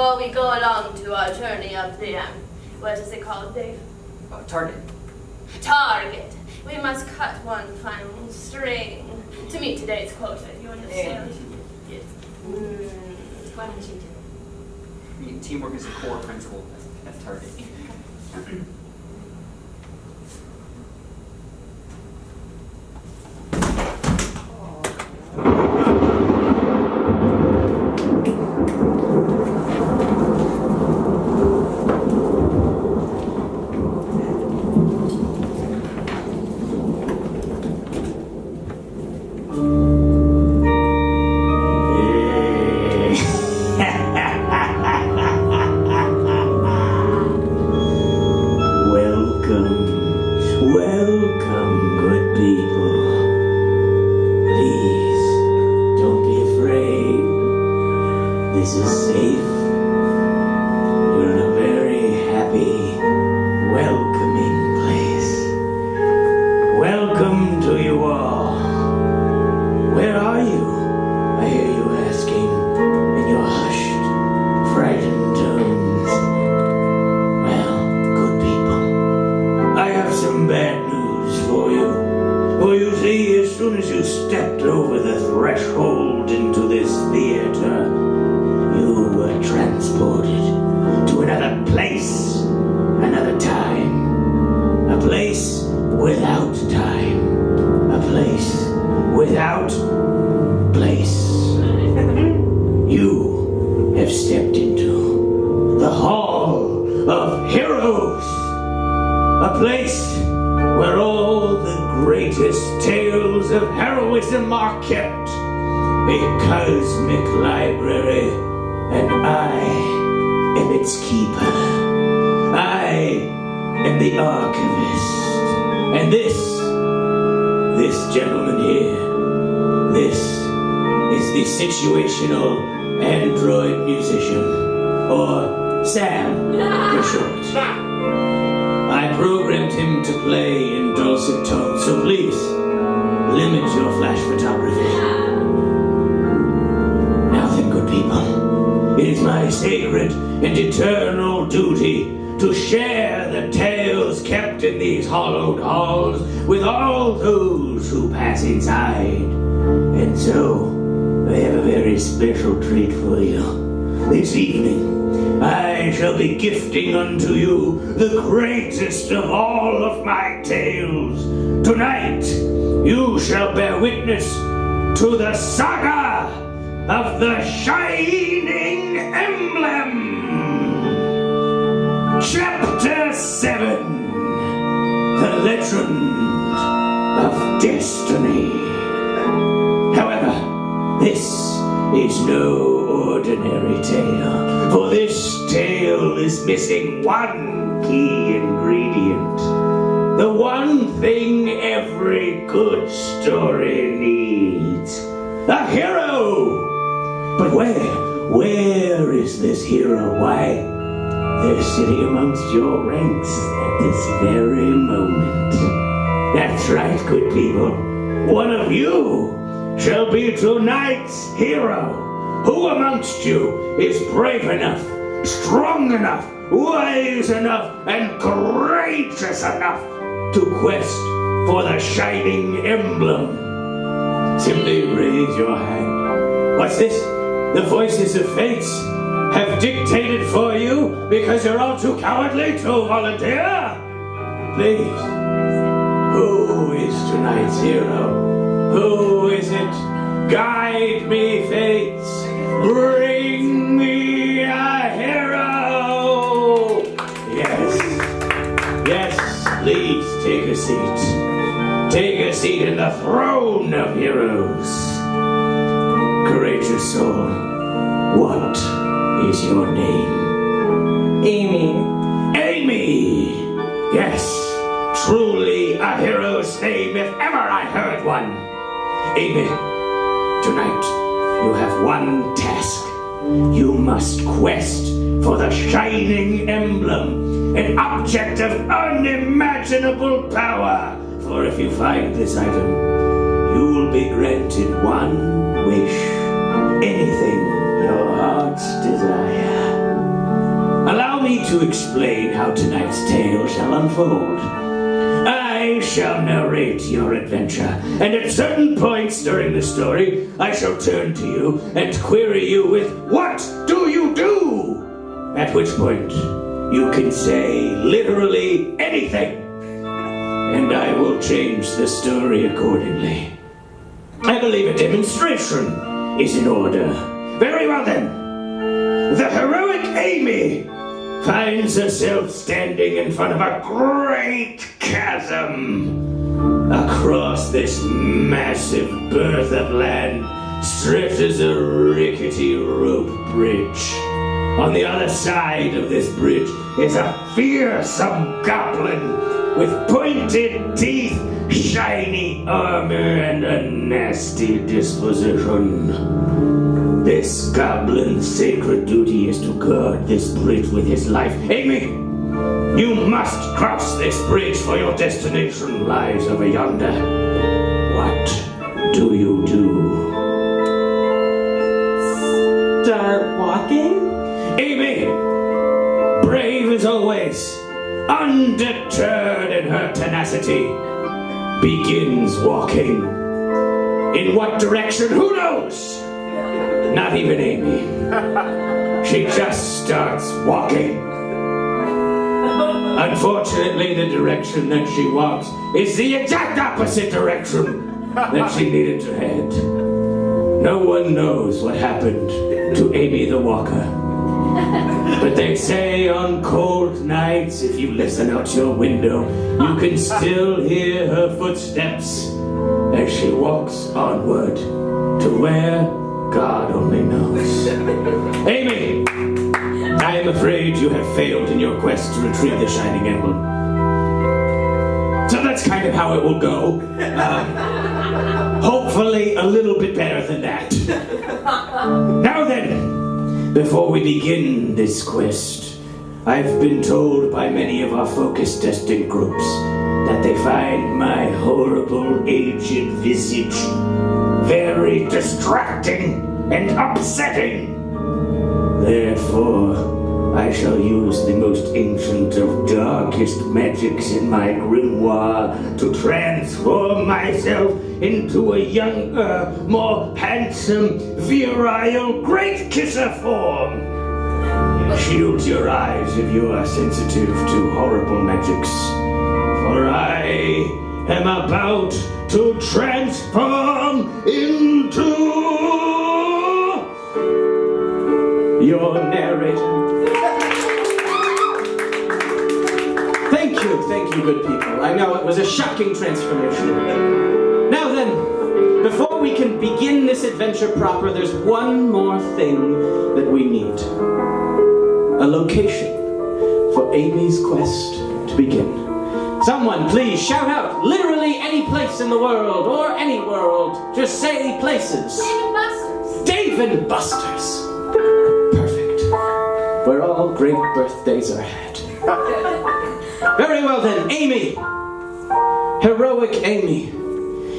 before we go along to our journey of the, what is it called, Dave? Target. Target. We must cut one final string to meet today's quota. You understand? Yes. Why don't you do I mean, teamwork is a core principle at Target. Welcome, good people. Please, don't be afraid. This is safe. You're in a very happy, welcoming place. Welcome to you all. Where are you? I hear you asking in your hushed, frightened tones. Well, good people, I have some bad news for you. For you see, as soon as you stepped over the threshold into this theater, you were transported to another place, another time. A place without time. A place without place. You have stepped into the Hall of Heroes. A place where all the greatest tales of heroism are kept. A cosmic library, and I am its keeper. I am the archivist. And this gentleman here, this is the situational android musician, or Sam for short. I programmed him to play in dulcet tones, so please, limit your flash photography. Now then, good people, it is my sacred and eternal duty to share the tales kept in these hallowed halls with all those who pass inside. And so, I have a very special treat for you. This evening, I shall be gifting unto you the greatest of all of my tales. Tonight, you shall bear witness to the Saga of the Shining Emblem. Chapter 7, The Legend of Destiny. However, this is no ordinary tale, for this tale is missing one key ingredient. The one thing every good story needs. A hero! But where is this hero? Why, they're sitting amongst your ranks at this very moment. That's right, good people. One of you shall be tonight's hero. Who amongst you is brave enough, strong enough, wise enough, and courageous enough to quest for the Shining Emblem? Simply raise your hand. What's this? The voices of fates have dictated for you because you're all too cowardly to volunteer? Please, who is tonight's hero? Who is it? Guide me, fates. Bring me a hero. Yes, please take a seat. Take a seat in the throne of heroes. Courageous soul, what is your name? Amy. Amy! Yes, truly a hero's name if ever I heard one. Amy, tonight you have one task. You must quest for the Shining Emblem, an object of unimaginable power. For if you find this item, you will be granted one wish, anything your heart's desire. explain how tonight's tale shall unfold. I shall narrate your adventure, and at certain points during the story, I shall turn to you and query you with, "What do you do?" At which point, you can say literally anything, and I will change the story accordingly. I believe a demonstration is in order. Very well then. The heroic Amy finds herself standing in front of a great chasm. Across this massive berth of land stretches a rickety rope bridge. On the other side of this bridge is a fearsome goblin with pointed teeth, shiny armor, and a nasty disposition. This goblin's sacred duty is to guard this bridge with his life. Amy, you must cross this bridge, for your destination lies over yonder. What do you do? Start walking? Amy, brave as always, undeterred in her tenacity, begins walking. In what direction? Who knows? Not even Amy. She just starts walking. Unfortunately, the direction that she walks is the exact opposite direction that she needed to head. No one knows what happened to Amy the Walker. But they say on cold nights, if you listen out your window, you can still hear her footsteps as she walks onward to where God only knows. Amy, I am afraid you have failed in your quest to retrieve the shining emblem. So that's kind of how it will go. Hopefully a little bit better than that. Now then, before we begin this quest, I've been told by many of our focus testing groups that they find my horrible aged visage very distracting and upsetting. Therefore, I shall use the most ancient of darkest magics in my grimoire to transform myself into a younger, more handsome, virile, great kisser form. Shield your eyes if you are sensitive to horrible magics, for I am about to transform into your narrator. Thank you, good people. I know it was a shocking transformation. Now then, before we can begin this adventure proper, there's one more thing that we need. A location for Amy's quest to begin. Someone please shout out literally any place in the world, or any world. Just say places. Dave & Buster's. Dave & Buster's. Perfect. Where all great birthdays are had. Very well then, Amy. Heroic Amy.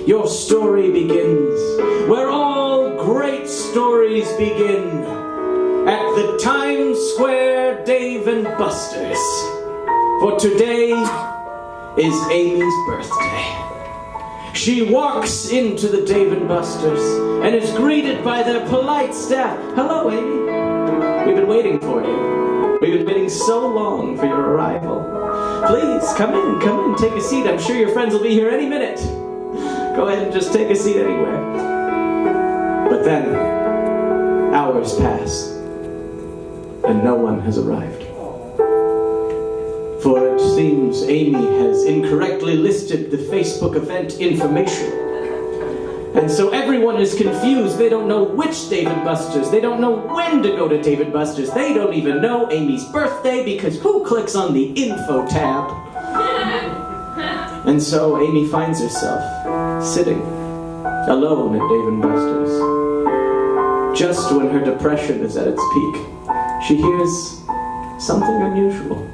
Your story begins where all great stories begin. At the Times Square Dave & Buster's. For today is Amy's birthday. She walks into the Dave & Buster's and is greeted by their polite staff. Hello, Amy. We've been waiting for you. We've been waiting so long for your arrival. Please, come in, take a seat. I'm sure your friends will be here any minute. Go ahead and just take a seat anywhere. But then, hours pass, and no one has arrived. For it seems Amy has incorrectly listed the Facebook event information. And so everyone is confused. They don't know which Dave & Buster's. They don't know when to go to Dave & Buster's. They don't even know Amy's birthday, because who clicks on the info tab? And so Amy finds herself sitting alone at Dave & Buster's. Just when her depression is at its peak, she hears something unusual.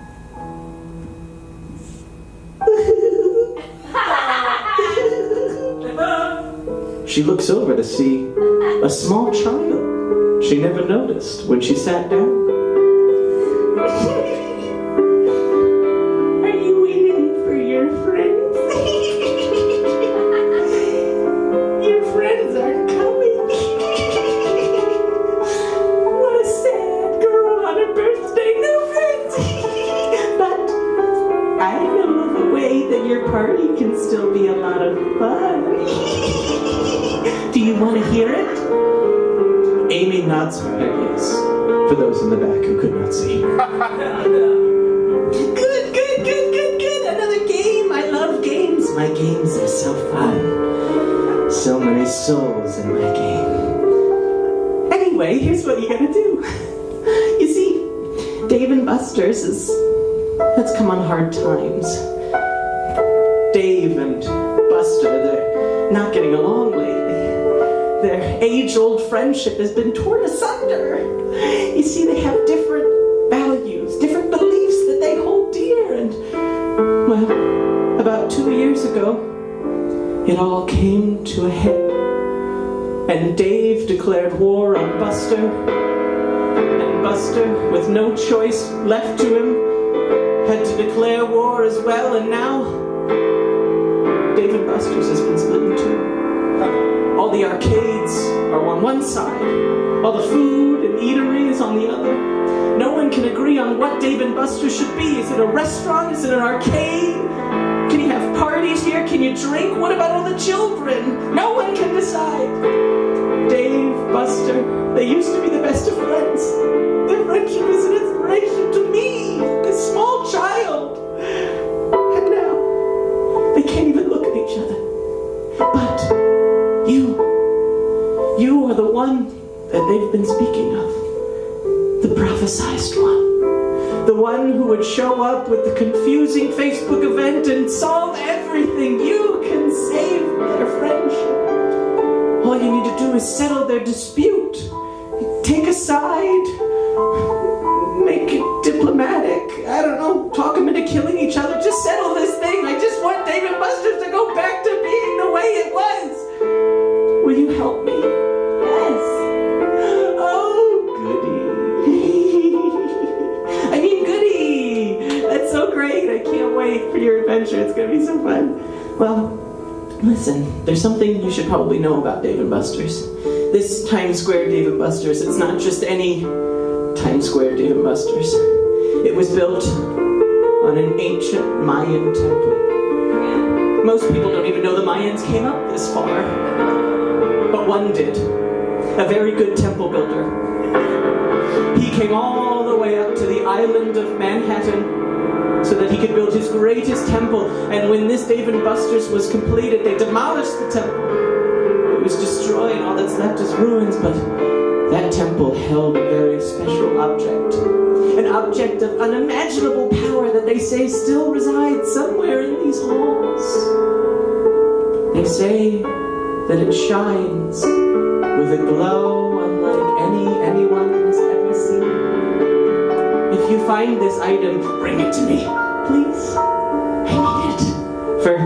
She looks over to see a small child she never noticed when she sat down. Amy nods her head yes, for those in the back who could not see. Good. Another game. I love games. My games are so fun. So many souls in my game. Anyway, here's what you gotta do. You see, Dave and Buster's has come on hard times. Dave and Buster, they're not getting along lately. Their age-old friendship has been torn asunder. You see, they have different values, different beliefs that they hold dear, and, well, about 2 years ago, it all came to a head. And Dave declared war on Buster, and Buster, with no choice left to him, had to declare war as well, and now Dave and Buster's has been split in two. All the arcades are on one side, all the food and eatery is on the other. No one can agree on what Dave and Buster's should be. Is it a restaurant? Is it an arcade? Can you have parties here? Can you drink? What about all the children? No one can decide. Dave, Buster, they used to be the best of friends. Their friendship is an inspiration to me, a small child. And now, they can't even look at each other. But you are the one that they've been speaking of. The prophesized one. The one who would show up with the confusing Facebook event and solve everything. You can save their friendship. All you need to do is settle their dispute. Take a side. Make it diplomatic. I don't know, talk them into killing each other. Just settle this thing. I just want Dave and Buster's to go back to being the way it was. Will you help me? Yes. Oh, goody. I mean, goody. That's so great. I can't wait for your adventure. It's going to be so fun. Well, listen, there's something you should probably know about Dave and Buster's. This Times Square Dave and Buster's, it's not just any Times Square Dave and Buster's. It was built on an ancient Mayan temple. Most people don't even know the Mayans came up this far. But one did. A very good temple builder. He came all the way up to the island of Manhattan so that he could build his greatest temple. And when this Dave and Buster's was completed, they demolished the temple. It was destroyed, and all that's left is ruins, but that temple held a very special object. An object of unimaginable power that they say still resides somewhere in these halls. They say that it shines with a glow unlike anyone has ever seen. If you find this item, bring it to me, please. I need it for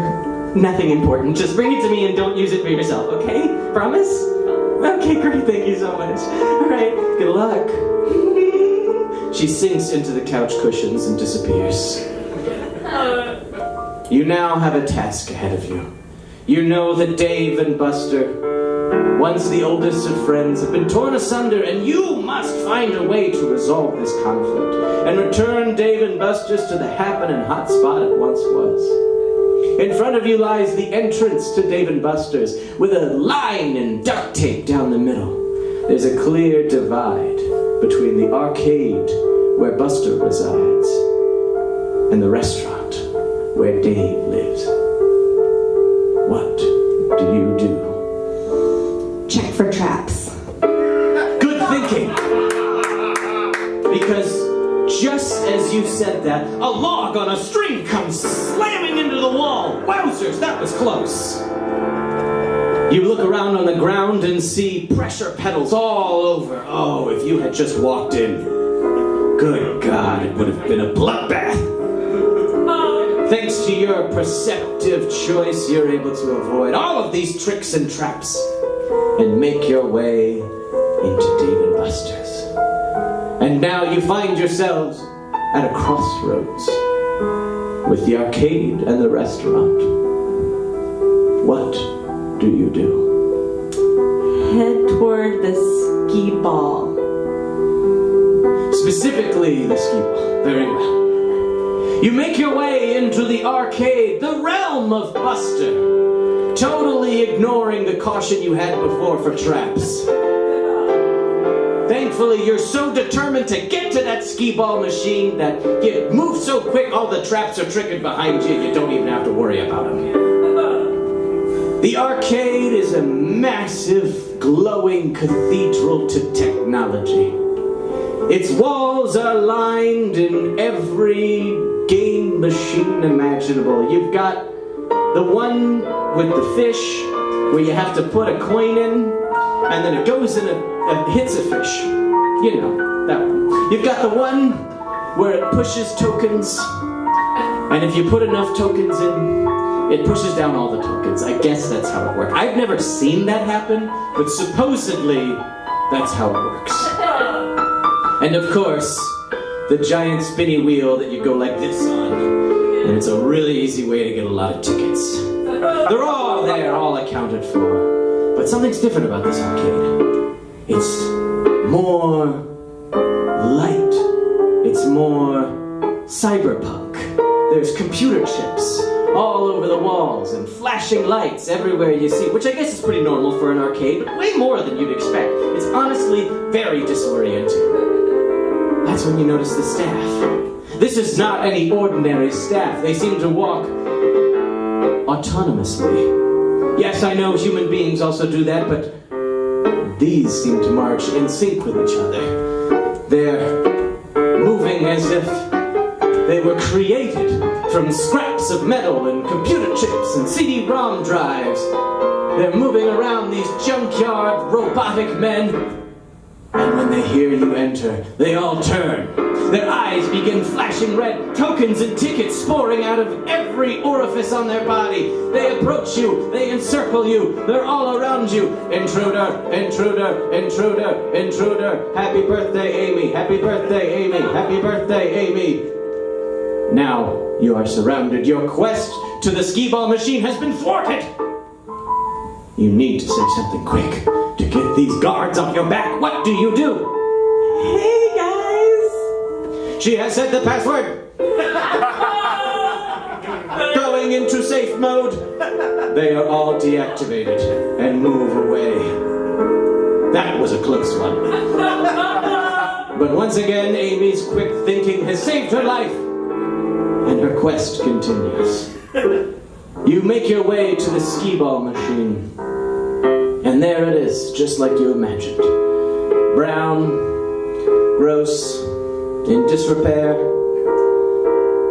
nothing important. Just bring it to me and don't use it for yourself, okay? Promise? Okay, great, thank you so much. All right, good luck. She sinks into the couch cushions and disappears. You now have a task ahead of you. You know that Dave and Buster, once the oldest of friends, have been torn asunder, and you must find a way to resolve this conflict and return Dave and Buster's to the happening hot spot it once was. In front of you lies the entrance to Dave and Buster's with a line and duct tape down the middle. There's a clear divide between the arcade where Buster resides and the restaurant where Dave lives. What do you do? Check for traps. Good thinking! Because just as you said that, a log on a string comes slamming into the wall. Wowzers, that was close. You look around on the ground and see pressure pedals all over. Oh, if you had just walked in. Good God, it would have been a bloodbath. Thanks to your perceptive choice, you're able to avoid all of these tricks and traps and make your way into Dave and Buster's. And now you find yourselves at a crossroads with the arcade and the restaurant. What do you do? Head toward the skee ball. Specifically the skee ball. Very well. You make your way into the arcade, the realm of Buster, totally ignoring the caution you had before for traps. Thankfully, you're so determined to get to that skee-ball machine that you move so quick all the traps are tricking behind you, you don't even have to worry about them. The arcade is a massive, glowing cathedral to technology. Its walls are lined in every game machine imaginable. You've got the one with the fish, where you have to put a coin in, and then it goes in and hits a fish. You know, that one. You've got the one where it pushes tokens, and if you put enough tokens in, it pushes down all the tokens. I guess that's how it works. I've never seen that happen, but supposedly that's how it works. And of course, the giant spinny wheel that you go like this on, and it's a really easy way to get a lot of tickets. They're all there, all accounted for. But something's different about this arcade. It's more light. It's more cyberpunk. There's computer chips all over the walls and flashing lights everywhere you see, which I guess is pretty normal for an arcade, but way more than you'd expect. It's honestly very disorienting. That's when you notice the staff. This is not any ordinary staff. They seem to walk autonomously. Yes, I know human beings also do that, but these seem to march in sync with each other. They're moving as if they were created from scraps of metal and computer chips and CD-ROM drives. They're moving around these junkyard robotic men. And when they hear you enter, they all turn. Their eyes begin flashing red, tokens and tickets pouring out of every orifice on their body. They approach you, they encircle you, they're all around you. Intruder, intruder, intruder, intruder. Happy birthday, Amy, happy birthday, Amy, happy birthday, Amy. Now you are surrounded. Your quest to the skee-ball machine has been thwarted. You need to say something quick to get these guards off your back. What do you do? Hey guys! She has said the password. Going into safe mode. They are all deactivated and move away. That was a close one. But once again, Amy's quick thinking has saved her life. And her quest continues. You make your way to the skee-ball machine. And there it is, just like you imagined. Brown, gross, in disrepair,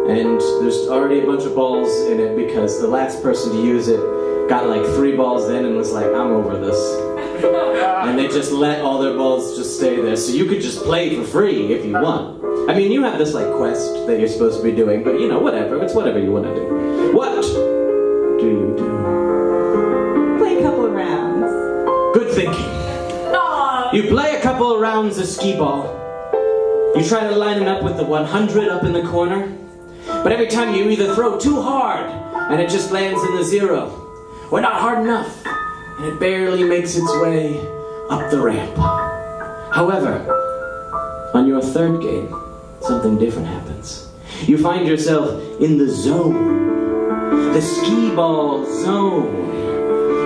and there's already a bunch of balls in it because the last person to use it got like 3 balls in and was like, I'm over this. And they just let all their balls just stay there, so you could just play for free if you want. I mean, you have this like quest that you're supposed to be doing, but you know, whatever, it's whatever you want to do. What do you do? Play a couple of rounds. Good thinking. You play a couple of rounds of skee-ball. You try to line it up with the 100 up in the corner, but every time you either throw too hard and it just lands in the 0, or not hard enough and it barely makes its way up the ramp. However, on your 3rd game, something different happens. You find yourself in the zone, the skee-ball zone.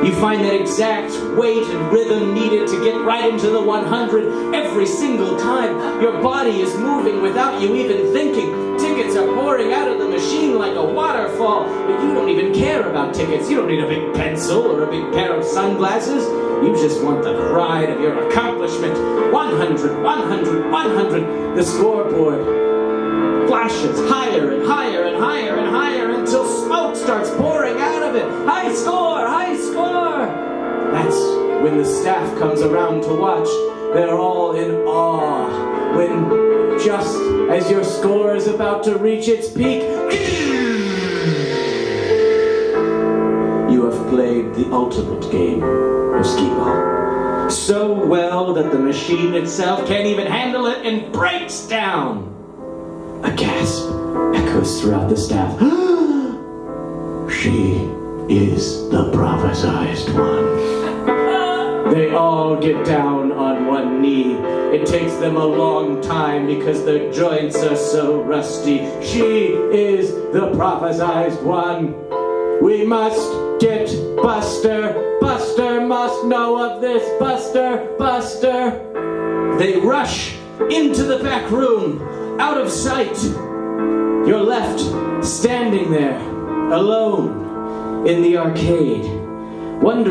You find that exact weight and rhythm needed to get right into the 100 every single time. Your body is moving without you even thinking. Tickets are pouring out of the machine like a waterfall, but you don't even care about tickets. You don't need a big pencil or a big pair of sunglasses. You just want the pride of your accomplishment. 100, 100, 100. The scoreboard flashes higher and higher and higher and higher until smoke starts pouring out of it. High score! High score! That's when the staff comes around to watch. They're all in awe when, just as your score is about to reach its peak, you have played the ultimate game of skee-ball. So well that the machine itself can't even handle it and breaks down. A gasp echoes throughout the staff. She is the prophesized one. They all get down on one knee. It takes them a long time because their joints are so rusty. She is the prophesized one. We must get Buster. Buster must know of this. Buster, Buster. They rush into the back room, out of sight. You're left standing there, alone, in the arcade, wondering